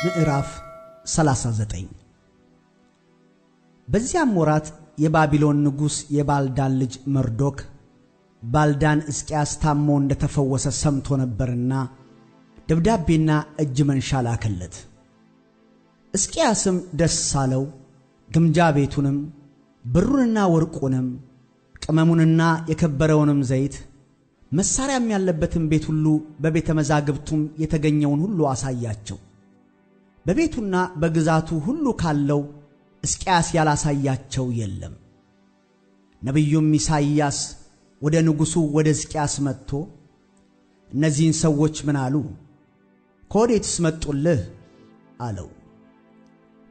ምዕራፍ 39 በዚያም ወራት የባቢሎን ንጉሥ የባልዳን ልጅ መርዶክ ባልዳን ሕዝቅያስ ታሞ እንደተፈወሰ ሰምቶ ነበርና ደብዳቤና እጅ መንሻ ላከለት። ሕዝቅያስም ደስ አለው። ግምጃ ቤቱንም ብሩንና ወርቁንም ቅመሙንና የከበረውንም ዘይት መሳሪያም ያለበትን ቤት ሁሉ በቤተ መዛግብቱም የተገኘውን ሁሉ አሳያቸው። በቤቱና በግዛቱ ሁሉ ካለው ሕዝቅያስ ያላሳያቸው የለም። ነቢዩም ኢሳይያስ ወደ ንጉሡ ወደ ሕዝቅያስ መጥቶ እነዚህን ሰዎች ምን አሉ? ከወዴትስ መጡልህ? አለው።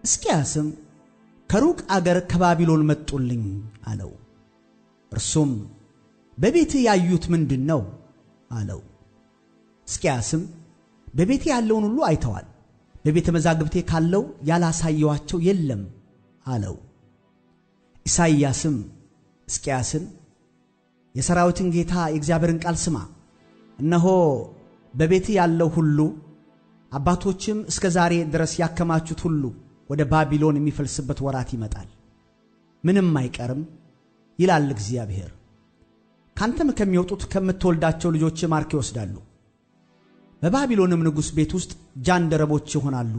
ሕዝቅያስም ከሩቅ አገር ከባቢሎን መጡልኝ አለው። እርሱም በቤትህ ያዩት ምንድን ነው? አለው። ሕዝቅያስም በቤቴ ያለውን ሁሉ አይተዋል፣ በቤተ መዛግብቴ ካለው ያላሳየዋቸው የለም አለው። ኢሳይያስም ሕዝቅያስን የሠራዊትን ጌታ የእግዚአብሔርን ቃል ስማ። እነሆ በቤትህ ያለው ሁሉ አባቶችም እስከ ዛሬ ድረስ ያከማቹት ሁሉ ወደ ባቢሎን የሚፈልስበት ወራት ይመጣል፣ ምንም አይቀርም ይላል እግዚአብሔር። ካንተም ከሚወጡት ከምትወልዳቸው ልጆች ማርክ ይወስዳሉ፣ በባቢሎንም ንጉሥ ቤት ውስጥ ጃንደረቦች ይሆናሉ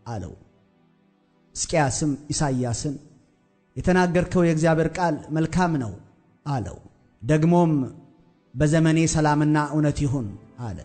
አለው። ሕዝቅያስም ኢሳይያስን የተናገርከው የእግዚአብሔር ቃል መልካም ነው አለው። ደግሞም በዘመኔ ሰላምና እውነት ይሁን አለ።